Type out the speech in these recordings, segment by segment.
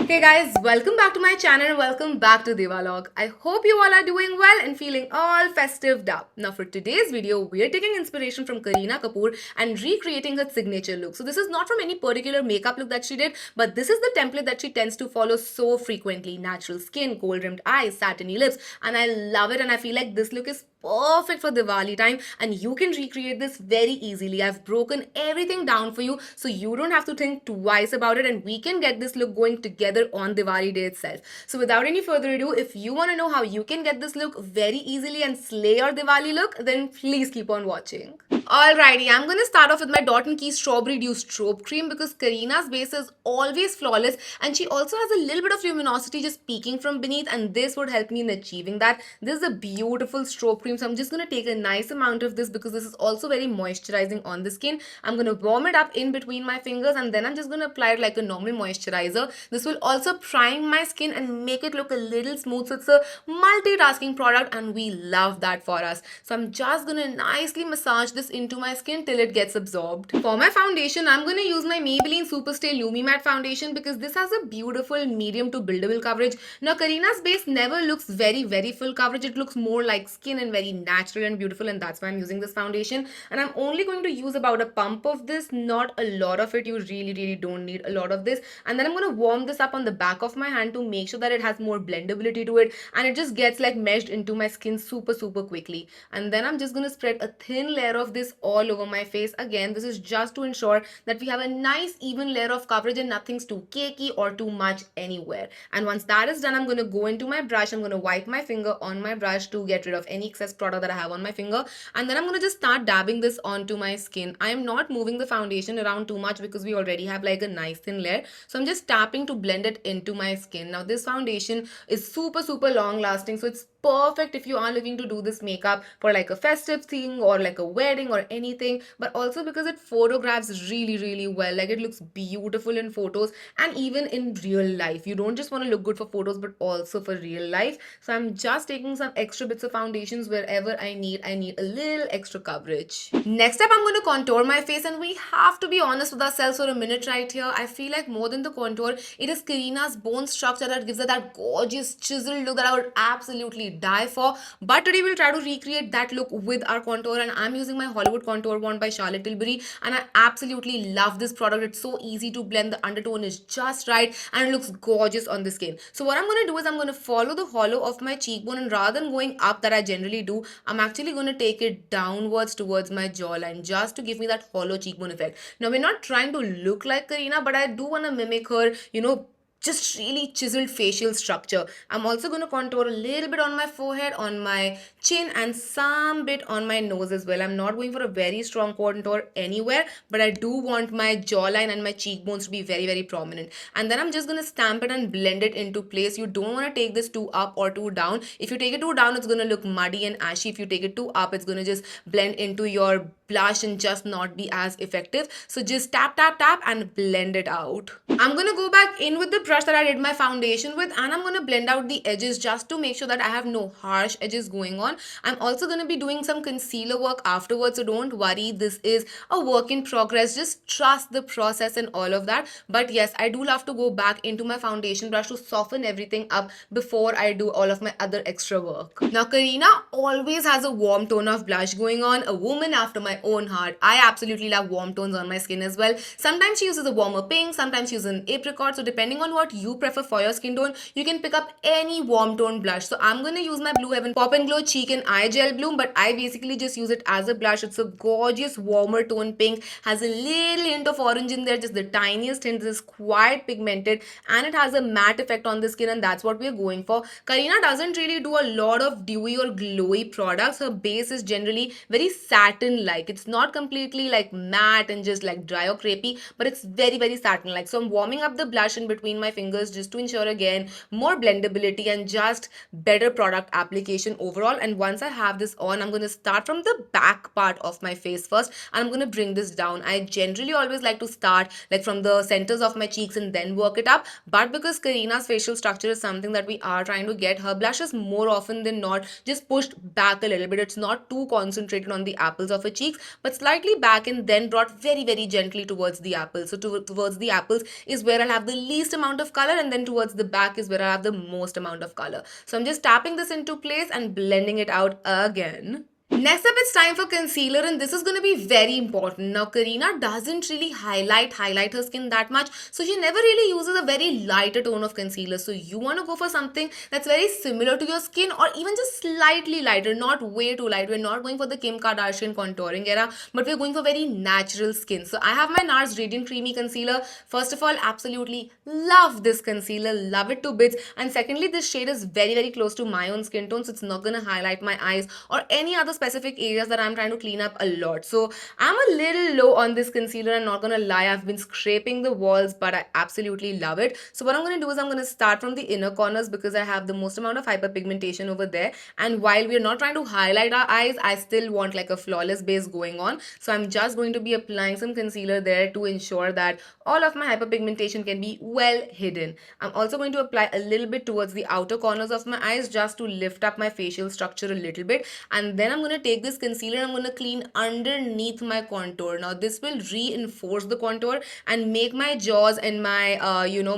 Hey guys, welcome back to my channel and welcome back to Diwalog. I hope you all are doing well and feeling all festive up. Now for today's video, we are taking inspiration from Kareena Kapoor and recreating her signature look. So this is not from any particular makeup look that she did, but this is the template that she tends to follow so frequently. Natural skin, gold rimmed eyes, satiny lips, and I love it and I feel like this look is perfect for Diwali time and you can recreate this very easily. I've broken everything down for you so you don't have to think twice about it and we can get this look going together on Diwali day itself. So without any further ado, if you want to know how you can get this look very easily and slay your Diwali look, then please keep on watching. Alrighty, I'm going to start off with my Dot & Key Strawberry Dew Strobe Cream because Kareena's base is always flawless and she also has a little bit of luminosity just peeking from beneath, and this would help me in achieving that. This is a beautiful strobe cream, so I'm just going to take a nice amount of this because this is also very moisturizing on the skin. I'm going to warm it up in between my fingers and then I'm just going to apply it like a normal moisturizer. This will also prime my skin and make it look a little smooth, so it's a multitasking product and we love that for us. So I'm just going to nicely massage this into my skin till it gets absorbed. For my foundation, I'm going to use my Maybelline Superstay Lumi-Matte foundation because this has a beautiful medium to buildable coverage. Now Kareena's base never looks very full coverage. It looks more like skin and very natural and beautiful, and that's why I'm using this foundation. And I'm only going to use about a pump of this, not a lot of it. You really don't need a lot of this. And then I'm going to warm this up on the back of my hand to make sure that it has more blendability to it and it just gets like meshed into my skin super quickly. And then I'm just going to spread a thin layer of this all over my face. Again, this is just to ensure that we have a nice even layer of coverage and nothing's too cakey or too much anywhere. And once that is done, I'm going to go into my brush. I'm going to wipe my finger on my brush to get rid of any excess product that I have on my finger, and then I'm going to just start dabbing this onto my skin. I am not moving the foundation around too much because we already have like a nice thin layer, so I'm just tapping to blend it into my skin. Now this foundation is super long lasting, so it's perfect if you are looking to do this makeup for like a festive thing or like a wedding or anything, but also because it photographs really well. Like it looks beautiful in photos and even in real life. You don't just want to look good for photos but also for real life. So I'm just taking some extra bits of foundations wherever I need a little extra coverage. Next up, I'm going to contour my face, and we have to be honest with ourselves for a minute right here. I feel like more than the contour, it is Kareena's bone structure that gives her that gorgeous chiseled look that I would absolutely die for. But today we'll try to recreate that look with our contour, and I'm using my Hollywood contour wand by Charlotte Tilbury, and I absolutely love this product. It's so easy to blend, the undertone is just right and it looks gorgeous on the skin. So what I'm going to do is I'm going to follow the hollow of my cheekbone, and rather than going up that I generally do, I'm actually going to take it downwards towards my jawline just to give me that hollow cheekbone effect. Now we're not trying to look like Kareena, but I do want to mimic her, just really chiseled facial structure. I'm also going to contour a little bit on my forehead, on my chin, and some bit on my nose as well. I'm not going for a very strong contour anywhere, but I do want my jawline and my cheekbones to be very prominent. And then I'm just going to stamp it and blend it into place. You don't want to take this too up or too down. If you take it too down, it's going to look muddy and ashy. If you take it too up, it's going to just blend into your blush and just not be as effective. So just tap and blend it out. I'm going to go back in with the brush that I did my foundation with, and I'm going to blend out the edges just to make sure that I have no harsh edges going on. I'm also going to be doing some concealer work afterwards, so don't worry, this is a work in progress. Just trust the process and all of that. But yes, I do love to go back into my foundation brush to soften everything up before I do all of my other extra work. Now Kareena always has a warm tone of blush going on, a woman after my own heart. I absolutely love warm tones on my skin as well. Sometimes she uses a warmer pink, sometimes she uses an apricot, so depending on what you prefer for your skin tone, you can pick up any warm tone blush. So I'm going to use my Blue Heaven Pop and Glow Cheek and Eye Gel Bloom, but I basically just use it as a blush. It's a gorgeous warmer tone pink, has a little hint of orange in there, just the tiniest hint. This is quite pigmented and it has a matte effect on the skin, and that's what we're going for. Kareena doesn't really do a lot of dewy or glowy products. Her base is generally very satin like. It's not completely like matte and just like dry or crepey, but it's very satin like. So I'm warming up the blush in between my fingers just to ensure again more blendability and just better product application overall. And once I have this on, I'm going to start from the back part of my face first, and I'm going to bring this down. I generally always like to start like from the centers of my cheeks and then work it up, but because Kareena's facial structure is something that we are trying to get, her blushes more often than not just pushed back a little bit. It's not too concentrated on the apples of her cheeks, but slightly back and then brought very gently towards the apples. So towards the apples is where I'll have the least amount amount of color, and then towards the back is where I have the most amount of color. So I'm just tapping this into place and blending it out again. Next up, it's time for concealer, and this is going to be very important. Now, Kareena doesn't really highlight her skin that much, so she never really uses a very lighter tone of concealer. So you want to go for something that's very similar to your skin, or even just slightly lighter, not way too light. We're not going for the Kim Kardashian contouring era, but we're going for very natural skin. So I have my NARS Radiant Creamy Concealer. First of all, absolutely love this concealer, love it to bits. And secondly, this shade is very close to my own skin tone, so it's not going to highlight my eyes or any other specific areas that I'm trying to clean up a lot. So I'm a little low on this concealer, I'm not gonna lie. I've been scraping the walls, but I absolutely love it. So what I'm gonna do is I'm gonna start from the inner corners because I have the most amount of hyperpigmentation over there. And while we're not trying to highlight our eyes, I still want like a flawless base going on. So I'm just going to be applying some concealer there to ensure that all of my hyperpigmentation can be well hidden. I'm also going to apply a little bit towards the outer corners of my eyes just to lift up my facial structure a little bit. And then I'm going to take this concealer and I'm going to clean underneath my contour. Now this will reinforce the contour and make my jaws and my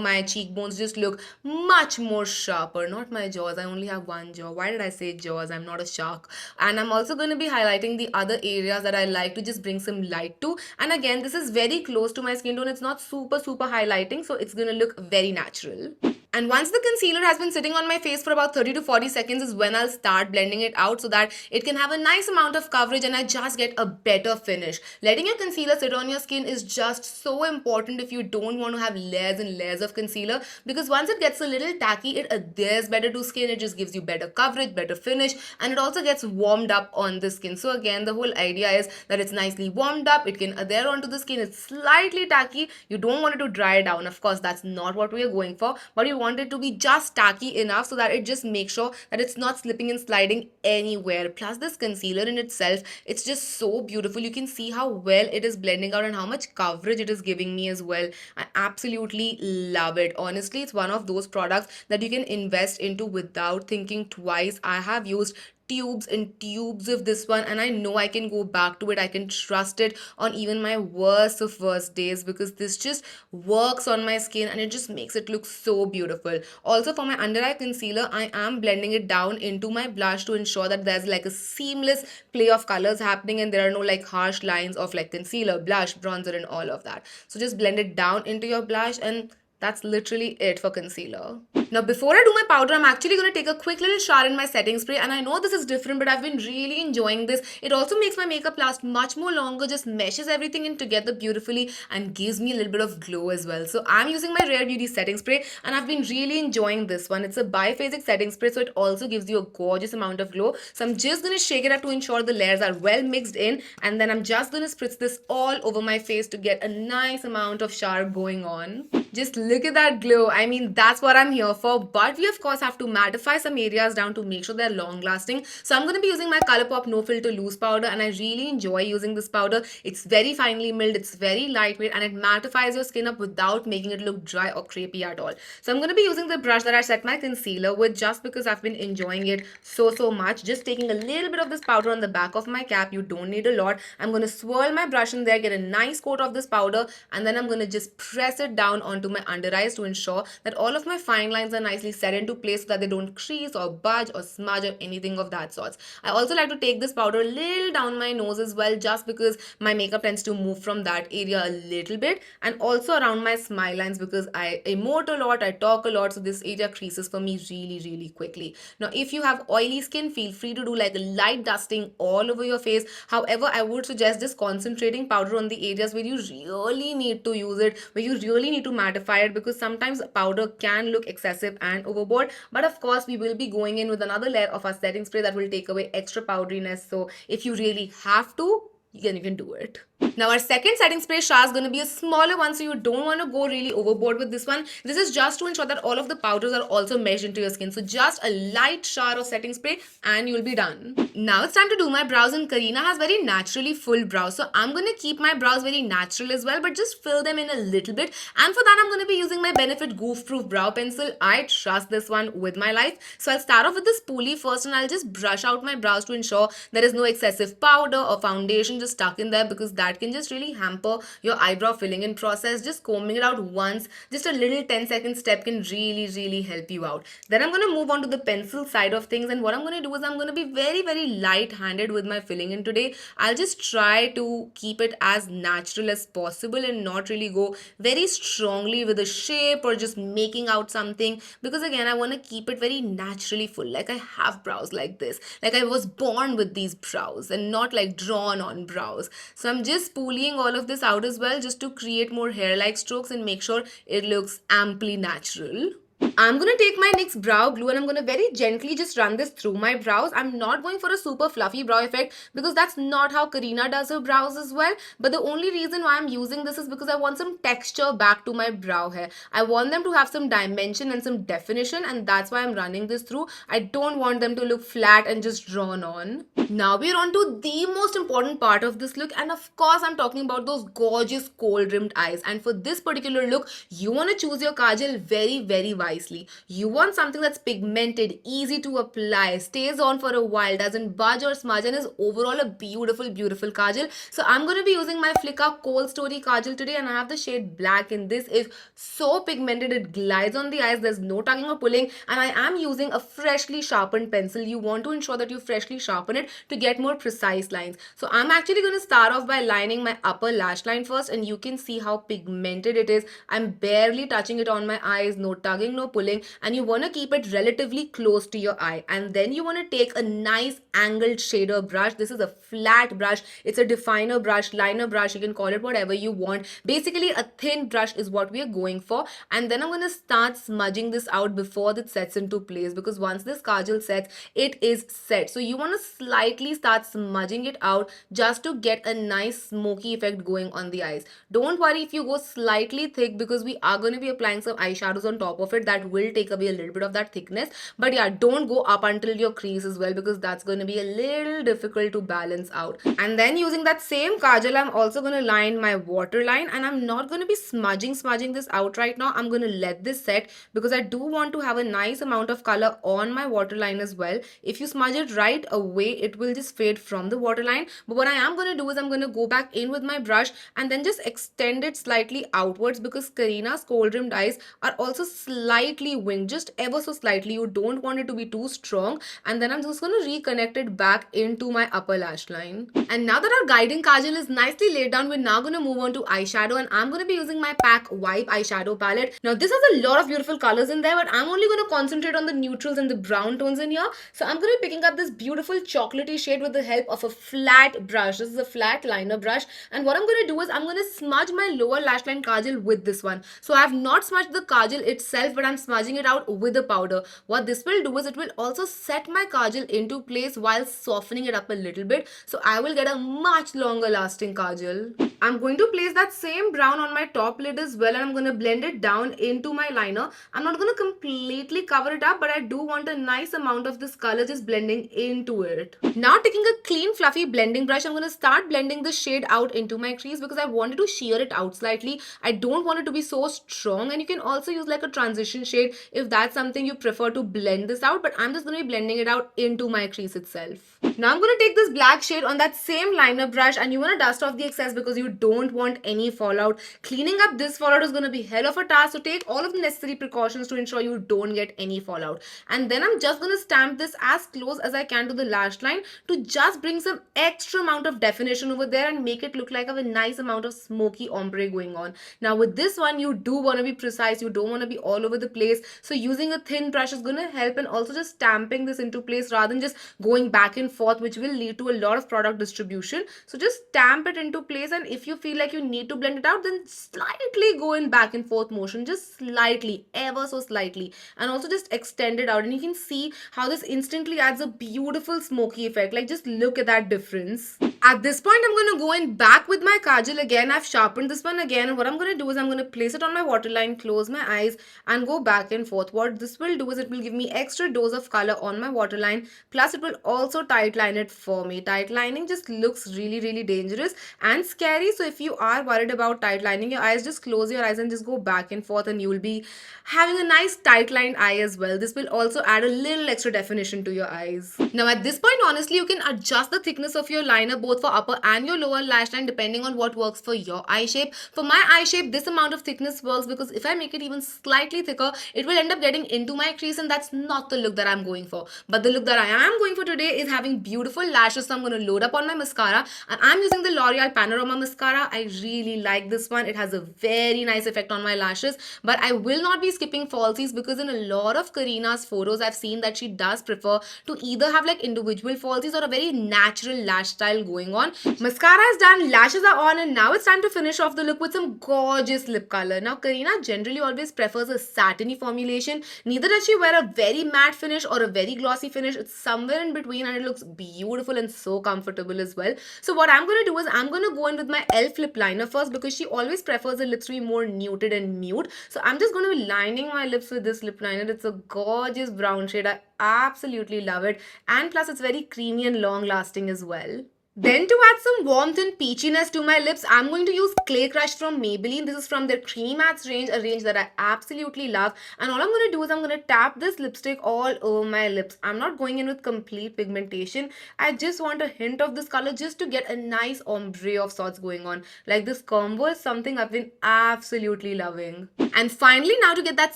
my cheekbones just look much more sharper. Not my jaws, I only have one jaw. Why did I say jaws? I'm not a shark. And I'm also going to be highlighting the other areas that I like to just bring some light to. And again, this is very close to my skin tone. It's not super highlighting, so it's going to look very natural. And once the concealer has been sitting on my face for about 30 to 40 seconds is when I'll start blending it out so that it can have a nice amount of coverage and I just get a better finish. Letting your concealer sit on your skin is just so important if you don't want to have layers and layers of concealer, because once it gets a little tacky, it adheres better to skin. It just gives you better coverage, better finish, and it also gets warmed up on the skin. So again, the whole idea is that it's nicely warmed up, it can adhere onto the skin, it's slightly tacky. You don't want it to dry down. Of course, that's not what we are going for, but you want it to be just tacky enough so that it just makes sure that it's not slipping and sliding anywhere. Plus this concealer in itself, it's just so beautiful. You can see how well it is blending out and how much coverage it is giving me as well. I absolutely love it. Honestly, it's one of those products that you can invest into without thinking twice. I have used tubes and tubes of this one and I know I can go back to it. I can trust it on even my worst of worst days because this just works on my skin and it just makes it look so beautiful. Also for my under eye concealer, I am blending it down into my blush to ensure that there's like a seamless play of colors happening and there are no like harsh lines of like concealer, blush, bronzer and all of that. So just blend it down into your blush and that's literally it for concealer. Now before I do my powder, I'm actually going to take a quick little shower in my setting spray, and I know this is different but I've been really enjoying this. It also makes my makeup last much more longer, just meshes everything in together beautifully and gives me a little bit of glow as well. So I'm using my Rare Beauty setting spray and I've been really enjoying this one. It's a biphasic setting spray, so it also gives you a gorgeous amount of glow. So I'm just going to shake it up to ensure the layers are well mixed in, and then I'm just going to spritz this all over my face to get a nice amount of shower going on. Just look at that glow. I mean, that's what I'm here for. But we of course have to mattify some areas down to make sure they're long lasting. So I'm going to be using my ColourPop No Filter Loose Powder, and I really enjoy using this powder. It's very finely milled, it's very lightweight, and it mattifies your skin up without making it look dry or crepey at all. So I'm going to be using the brush that I set my concealer with just because I've been enjoying it so much. Just taking a little bit of this powder on the back of my cap. You don't need a lot. I'm going to swirl my brush in there, get a nice coat of this powder, and then I'm going to just press it down onto my under eyes to ensure that all of my fine lines are nicely set into place so that they don't crease or budge or smudge or anything of that sort. I also like to take this powder a little down my nose as well, just because my makeup tends to move from that area a little bit, and also around my smile lines because I emote a lot, I talk a lot, so this area creases for me really quickly. Now if you have oily skin, feel free to do like a light dusting all over your face. However, I would suggest just concentrating powder on the areas where you really need to use it, where you really need to mattify it, because sometimes powder can look excessive and overboard. But of course we will be going in with another layer of our setting spray that will take away extra powderiness, so if you really have to, then you can do it. Now our second setting spray shower is going to be a smaller one, so you don't want to go really overboard with this one. This is just to ensure that all of the powders are also meshed into your skin. So just a light shower of setting spray and you'll be done. Now it's time to do my brows, and Kareena has very naturally full brows. So I'm going to keep my brows very natural as well, but just fill them in a little bit. And for that I'm going to be using my Benefit Goof Proof Brow Pencil. I trust this one with my life. So I'll start off with the spoolie first and I'll just brush out my brows to ensure there is no excessive powder or foundation just stuck in there, because that that can just really hamper your eyebrow filling in process. Just combing it out once, just a little 10-second step can really help you out. Then I'm going to move on to the pencil side of things, and what I'm going to do is I'm going to be very light handed with my filling in today. I'll just try to keep it as natural as possible and not really go very strongly with a shape or just making out something, because again I want to keep it very naturally full. Like I have brows like this, like I was born with these brows and not like drawn on brows. So I'm just spooling all of this out as well, just to create more hair-like strokes and make sure it looks amply natural. I'm going to take my NYX brow glue and I'm going to very gently just run this through my brows. I'm not going for a super fluffy brow effect because that's not how Kareena does her brows as well. But the only reason why I'm using this is because I want some texture back to my brow hair. I want them to have some dimension and some definition, and that's why I'm running this through. I don't want them to look flat and just drawn on. Now we're on to the most important part of this look, and of course I'm talking about those gorgeous Kohl rimmed eyes. And for this particular look, you want to choose your kajal very wisely. You want something that's pigmented, easy to apply, stays on for a while, doesn't budge or smudge, and is overall a beautiful kajal. So I'm going to be using my Flicka Kohl Story kajal today, and I have the shade black, and this is so pigmented, it glides on the eyes, there's no tugging or pulling, and I am using a freshly sharpened pencil. You want to ensure that you freshly sharpen it to get more precise lines. So I'm actually going to start off by lining my upper lash line first, and you can see how pigmented it is. I'm barely touching it on my eyes, no tugging, no pulling, and you want to keep it relatively close to your eye. And then you want to take a nice angled shader brush. This is a flat brush, it's a definer brush, liner brush, you can call it whatever you want. Basically a thin brush is what we are going for. And then I'm going to start smudging this out before it sets into place, because once this kajal sets, it is set. So you want to slightly start smudging it out just to get a nice smoky effect going on the eyes. Don't worry if you go slightly thick, because we are going to be applying some eyeshadows on top of it that will take away a little bit of that thickness. But yeah, don't go up until your crease as well, because that's going to be a little difficult to balance out. And then using that same kajal, I'm also going to line my waterline, and I'm not going to be smudging this out right now. I'm going to let this set because I do want to have a nice amount of color on my waterline as well. If you smudge it right away, it will just fade from the waterline. But what I am going to do is I'm going to go back in with my brush and then just extend it slightly outwards, because Kareena's Kohl rimmed eyes are also slightly winged, just ever so slightly. You don't want it to be too strong. And then I'm just going to reconnect it back into my upper lash line. And now that our guiding kajal is nicely laid down, we're now going to move on to eyeshadow, and I'm going to be using my PAC Vibe eyeshadow palette. Now this has a lot of beautiful colors in there, but I'm only going to concentrate on the neutrals and the brown tones in here. So I'm going to be picking up this beautiful chocolatey shade with the help of a flat brush. This is a flat liner brush, and what I'm going to do is I'm going to smudge my lower lash line kajal with this one. So I have not smudged the kajal itself, but I'm smudging it out with the powder. What this will do is it will also set my kajal into place while softening it up a little bit, so I will get a much longer lasting kajal. I'm going to place that same brown on my top lid as well, and I'm going to blend it down into my liner. I'm not going to completely cover it up, but I do want a nice amount of this color just blending into it. Now taking a clean fluffy blending brush, I'm going to start blending the shade out into my crease, because I wanted to sheer it out slightly. I don't want it to be so strong, and you can also use like a transition shade if that's something you prefer to blend this out, but I'm just going to be blending it out into my crease itself. Now I'm going to take this black shade on that same liner brush, and you want to dust off the excess because you don't want any fallout. Cleaning up this fallout is going to be hell of a task, so take all of the necessary precautions to ensure you don't get any fallout. And then I'm just going to stamp this as close as I can to the lash line to just bring some extra amount of definition over there and make it look like a nice amount of smoky ombre going on. Now with this one, you do want to be precise, you don't want to be all over the place, so using a thin brush is going to help, and also just stamping this into place rather than just going back and forth, which will lead to a lot of product distribution. So just stamp it into place, and if you feel like you need to blend it out, then slightly go in back and forth motion, just slightly, ever so slightly, and also just extend it out, and you can see how this instantly adds a beautiful smoky effect. Like just look at that difference. At this point, I'm going to go in back with my kajal again. I've sharpened this one again, and what I'm going to do is I'm going to place it on my waterline, close my eyes, and go back and forth. What this will do is it will give me extra dose of color on my waterline, plus it will also tight line it for me. Tight lining just looks really dangerous and scary, so if you are worried about tight lining your eyes, just close your eyes and just go back and forth, and you will be having a nice tight lined eye as well. This will also add a little extra definition to your eyes. Now at this point, honestly, you can adjust the thickness of your liner both for upper and your lower lash line depending on what works for your eye shape. For my eye shape, this amount of thickness works because if I make it even slightly thicker, it will end up getting into my crease, and that's not the look that I'm going for. But the look that I am going for today is having beautiful lashes, so I'm going to load up on my mascara, and I'm using the L'Oreal Panorama mascara. I really like this one. It has a very nice effect on my lashes, but I will not be skipping falsies because in a lot of Kareena's photos, I've seen that she does prefer to either have like individual falsies or a very natural lash style going on. Mascara is done, lashes are on, and now it's time to finish off the look with some gorgeous lip color. Now, Kareena generally always prefers a satiny formulation. Neither does she wear a very matte finish or a very glossy finish. It's somewhere in between, and it looks beautiful and so comfortable as well. So what I'm going to do is I'm going to go in with my e.l.f. lip liner first because she always prefers the lips to be more nude and mute. So I'm just going to be lining my lips with this lip liner. It's a gorgeous brown shade. I absolutely love it, and plus it's very creamy and long lasting as well. Then to add some warmth and peachiness to my lips, I'm going to use Clay Crush from Maybelline. This is from their Creamy Mattes range, a range that I absolutely love. And all I'm going to do is I'm going to tap this lipstick all over my lips. I'm not going in with complete pigmentation. I just want a hint of this color just to get a nice ombre of sorts going on. Like, this combo is something I've been absolutely loving. And finally, now to get that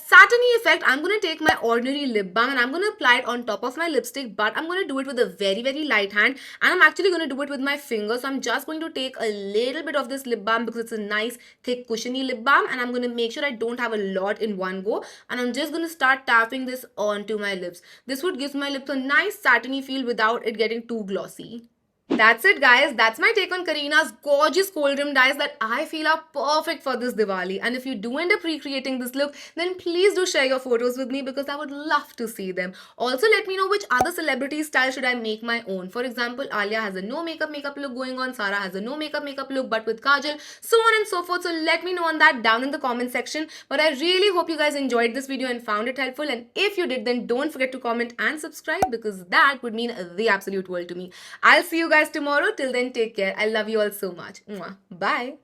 satiny effect, I'm going to take my ordinary lip balm and I'm going to apply it on top of my lipstick, but I'm going to do it with a very, very light hand, and I'm actually going to do it with my fingers. So I'm just going to take a little bit of this lip balm because it's a nice, thick, cushiony lip balm, and I'm going to make sure I don't have a lot in one go, and I'm just going to start tapping this onto my lips. This would give my lips a nice satiny feel without it getting too glossy. That's it, guys. That's my take on Kareena's gorgeous cold rimmed eyes that I feel are perfect for this Diwali. And if you do end up recreating this look, then please do share your photos with me because I would love to see them. Also, let me know which other celebrity style should I make my own. For example, Alia has a no makeup look going on, Sara has a no makeup look but with kajal, so on and so forth. So let me know on that down in the comment section. But I really hope you guys enjoyed this video and found it helpful. And if you did, then don't forget to comment and subscribe because that would mean the absolute world to me. I'll see you guys tomorrow. Till then, take care. I love you all so much. Mwah. Bye.